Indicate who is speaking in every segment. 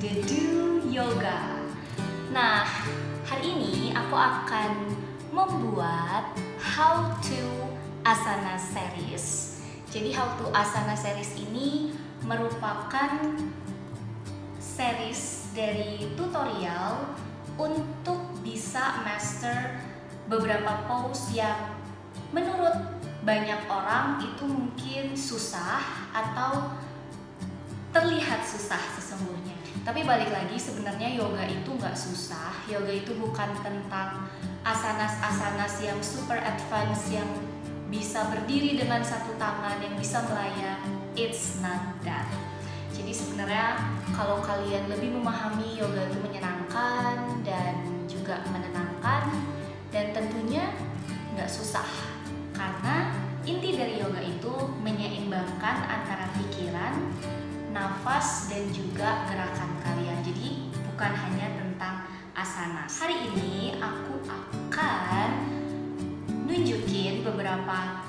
Speaker 1: Gedu Yoga. Nah, hari ini aku akan membuat How to Asana series. Jadi How to Asana series ini merupakan series dari tutorial untuk bisa master beberapa pose yang menurut banyak orang itu mungkin susah atau terlihat susah sesungguhnya. Tapi balik lagi, sebenarnya yoga itu nggak susah. Yoga itu bukan tentang asanas-asanas yang super advance yang bisa berdiri dengan satu tangan, yang bisa melayang. It's not that. Jadi sebenarnya kalau kalian lebih memahami yoga itu menyenangkan dan juga menenangkan, dan tentunya nggak susah. Karena inti dari yoga itu menyeimbangkan antara pikiran, nafas, dan juga gerakan kalian. Jadi bukan hanya tentang asana. Hari ini aku akan nunjukin beberapa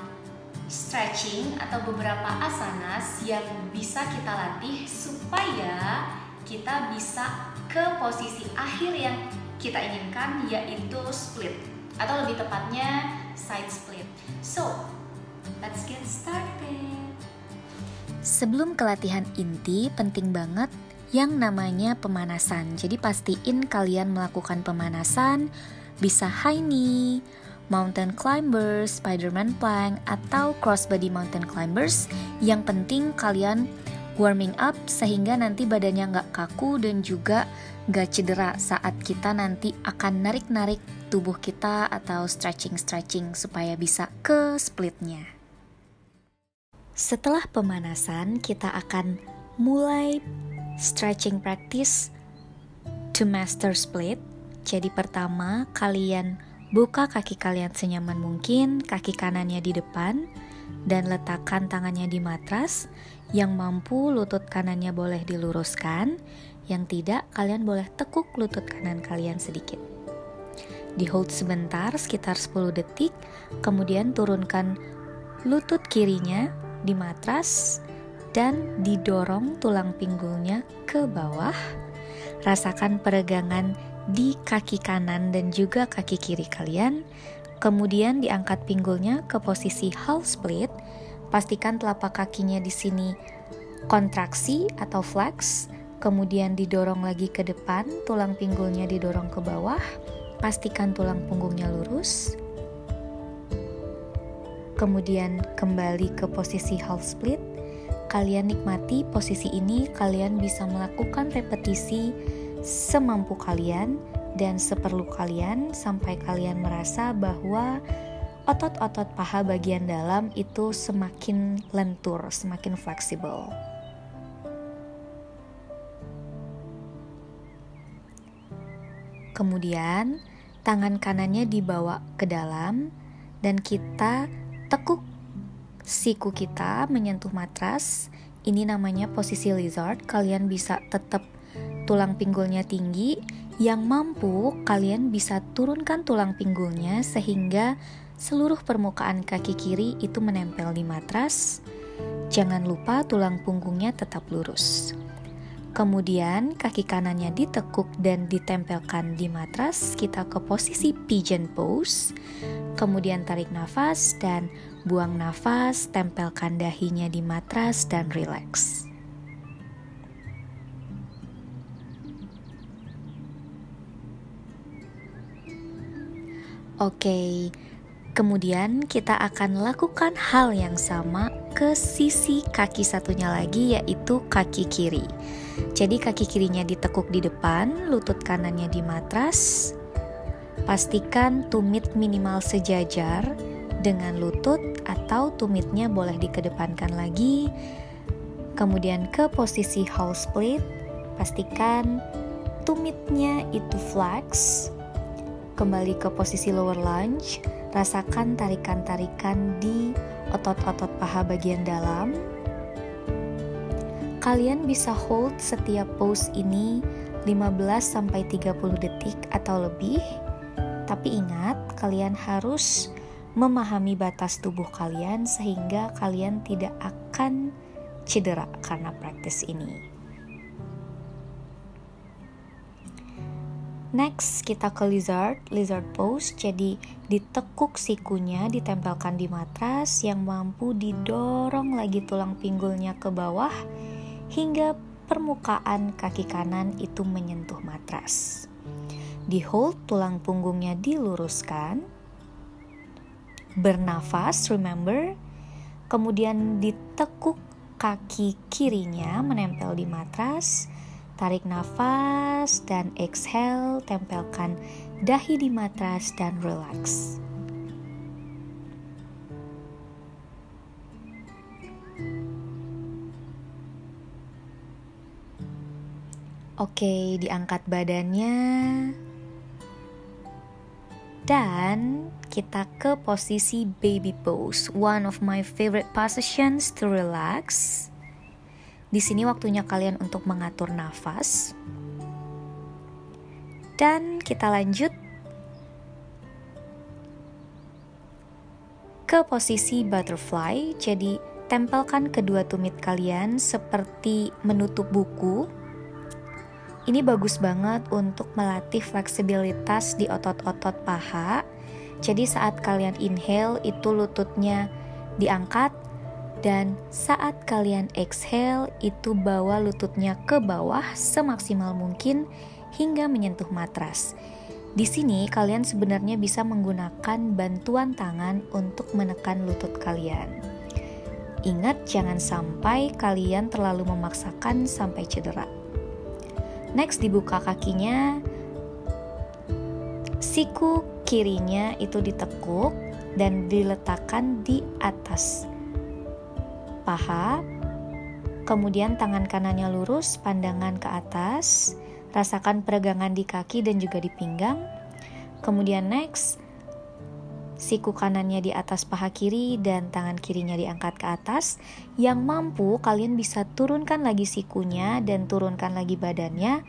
Speaker 1: stretching atau beberapa asanas yang bisa kita latih supaya kita bisa ke posisi akhir yang kita inginkan, yaitu split, atau lebih tepatnya side split. So, let's get started.
Speaker 2: Sebelum ke latihan inti, penting banget yang namanya pemanasan. Jadi pastiin kalian melakukan pemanasan, bisa high knee, mountain climbers, Spiderman plank, atau crossbody mountain climbers. Yang penting kalian warming up sehingga nanti badannya nggak kaku dan juga nggak cedera saat kita nanti akan narik-narik tubuh kita atau stretching supaya bisa ke splitnya. Setelah pemanasan, kita akan mulai stretching practice to master split. Jadi pertama, kalian buka kaki kalian senyaman mungkin, kaki kanannya di depan, dan letakkan tangannya di matras. Yang mampu, lutut kanannya boleh diluruskan. Yang tidak, kalian boleh tekuk lutut kanan kalian sedikit. Di hold sebentar, sekitar 10 detik, kemudian turunkan lutut kirinya di matras dan didorong tulang pinggulnya ke bawah. Rasakan peregangan di kaki kanan dan juga kaki kiri kalian. Kemudian diangkat pinggulnya ke posisi half split. Pastikan telapak kakinya di sini kontraksi atau flex. Kemudian didorong lagi ke depan, tulang pinggulnya didorong ke bawah. Pastikan tulang punggungnya lurus. Kemudian kembali ke posisi half split. Kalian nikmati posisi ini, kalian bisa melakukan repetisi semampu kalian dan seperlu kalian sampai kalian merasa bahwa otot-otot paha bagian dalam itu semakin lentur, semakin fleksibel. Kemudian tangan kanannya dibawa ke dalam dan kita tekuk siku kita menyentuh matras. Ini namanya posisi lizard. Kalian bisa tetap tulang pinggulnya tinggi. Yang mampu, kalian bisa turunkan tulang pinggulnya sehingga seluruh permukaan kaki kiri itu menempel di matras. Jangan lupa tulang punggungnya tetap lurus. Kemudian kaki kanannya ditekuk dan ditempelkan di matras. Kita ke posisi pigeon pose. Kemudian tarik nafas dan buang nafas, tempelkan dahinya di matras dan relax. Oke, kemudian kita akan lakukan hal yang sama ke sisi kaki satunya lagi, yaitu kaki kiri. Jadi kaki kirinya ditekuk di depan, lutut kanannya di matras. Pastikan tumit minimal sejajar dengan lutut atau tumitnya boleh dikedepankan lagi. Kemudian ke posisi half split, pastikan tumitnya itu flex. Kembali ke posisi lower lunge, rasakan tarikan-tarikan di otot-otot paha bagian dalam. Kalian bisa hold setiap pose ini 15-30 detik atau lebih. Tapi ingat, kalian harus memahami batas tubuh kalian sehingga kalian tidak akan cedera karena praktis ini. Next, kita ke lizard pose. Jadi ditekuk sikunya, ditempelkan di matras yang mampu didorong lagi tulang pinggulnya ke bawah hingga permukaan kaki kanan itu menyentuh matras. Di hold, tulang punggungnya diluruskan. Bernafas, remember. Kemudian ditekuk kaki kirinya menempel di matras. Tarik nafas dan exhale, tempelkan dahi di matras dan relax. Oke, diangkat badannya. Dan kita ke posisi baby pose, one of my favorite positions to relax. Di sini waktunya kalian untuk mengatur nafas. Dan kita lanjut ke posisi butterfly. Jadi tempelkan kedua tumit kalian seperti menutup buku. Ini bagus banget untuk melatih fleksibilitas di otot-otot paha. Jadi saat kalian inhale itu lututnya diangkat. Dan saat kalian exhale itu bawa lututnya ke bawah semaksimal mungkin hingga menyentuh matras. Di sini kalian sebenarnya bisa menggunakan bantuan tangan untuk menekan lutut kalian. Ingat, jangan sampai kalian terlalu memaksakan sampai cedera. Next, dibuka kakinya. Siku kirinya itu ditekuk dan diletakkan di atas paha, kemudian tangan kanannya lurus, pandangan ke atas, rasakan peregangan di kaki dan juga di pinggang. Kemudian next, siku kanannya di atas paha kiri dan tangan kirinya diangkat ke atas. Yang mampu kalian bisa turunkan lagi sikunya dan turunkan lagi badannya,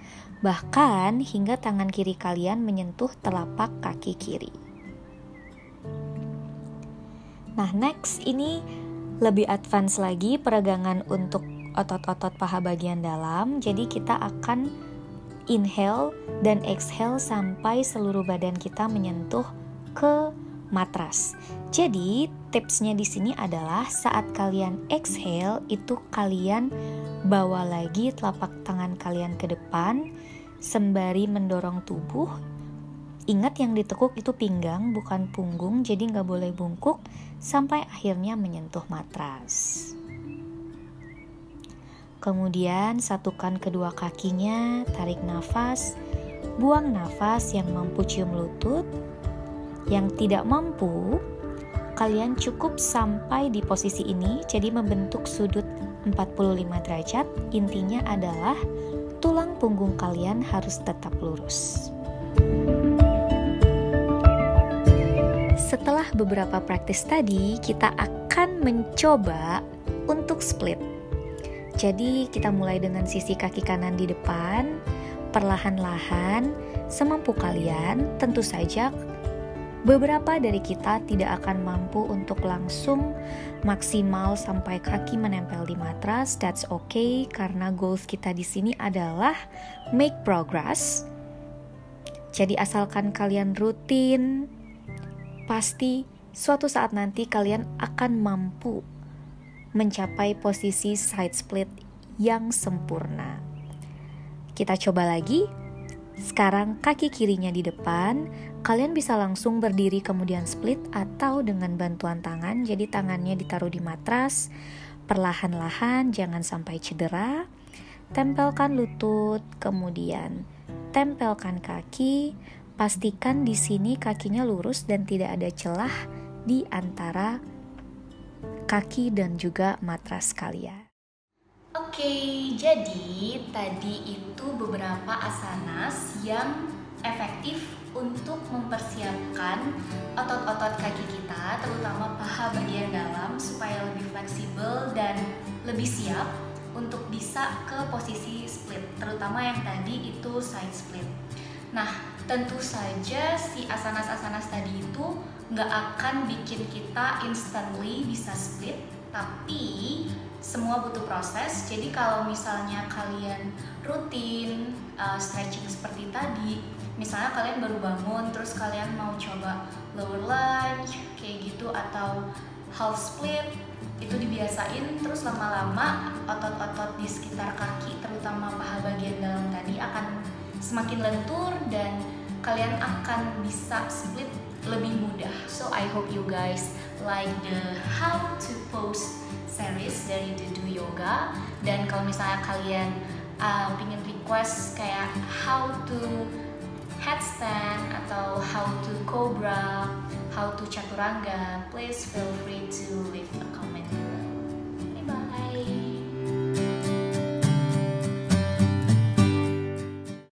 Speaker 2: bahkan hingga tangan kiri kalian menyentuh telapak kaki kiri. Nah, next ini lebih advance lagi peregangan untuk otot-otot paha bagian dalam. Jadi kita akan inhale dan exhale sampai seluruh badan kita menyentuh ke matras. Jadi tipsnya di sini adalah saat kalian exhale itu kalian bawa lagi telapak tangan kalian ke depan sembari mendorong tubuh. Ingat, yang ditekuk itu pinggang bukan punggung, jadi nggak boleh bungkuk sampai akhirnya menyentuh matras. Kemudian satukan kedua kakinya, tarik nafas, buang nafas. Yang mampu cium lutut, yang tidak mampu kalian cukup sampai di posisi ini, jadi membentuk sudut 45 derajat. Intinya adalah tulang punggung kalian harus tetap lurus. Setelah beberapa praktis tadi, kita akan mencoba untuk split. Jadi kita mulai dengan sisi kaki kanan di depan, perlahan-lahan, semampu kalian. Tentu saja beberapa dari kita tidak akan mampu untuk langsung maksimal sampai kaki menempel di matras. That's okay, karena goals kita di sini adalah make progress. Jadi asalkan kalian rutin, pasti suatu saat nanti kalian akan mampu mencapai posisi side split yang sempurna. Kita coba lagi. Sekarang kaki kirinya di depan. Kalian bisa langsung berdiri kemudian split atau dengan bantuan tangan. Jadi tangannya ditaruh di matras. Perlahan-lahan, jangan sampai cedera. Tempelkan lutut, kemudian tempelkan kaki. Pastikan di sini kakinya lurus dan tidak ada celah di antara kaki dan juga matras kalian.
Speaker 1: Oke, jadi tadi itu beberapa asanas yang efektif untuk mempersiapkan otot-otot kaki kita, terutama paha bagian dalam, supaya lebih fleksibel dan lebih siap untuk bisa ke posisi split, terutama yang tadi itu side split. Nah, tentu saja si asanas-asanas tadi itu nggak akan bikin kita instantly bisa split, tapi semua butuh proses. Jadi kalau misalnya kalian rutin stretching seperti tadi, misalnya kalian baru bangun terus kalian mau coba lower lunge kayak gitu atau half split, itu dibiasain, terus lama-lama otot-otot di sekitar kaki terutama paha bagian dalam tadi akan semakin lentur dan kalian akan bisa split lebih mudah. So I hope you guys like the how to pose series dari The Do Yoga, dan kalau misalnya kalian pengen request kayak how to headstand atau how to cobra, how to chaturanga, please feel free to leave a comment below.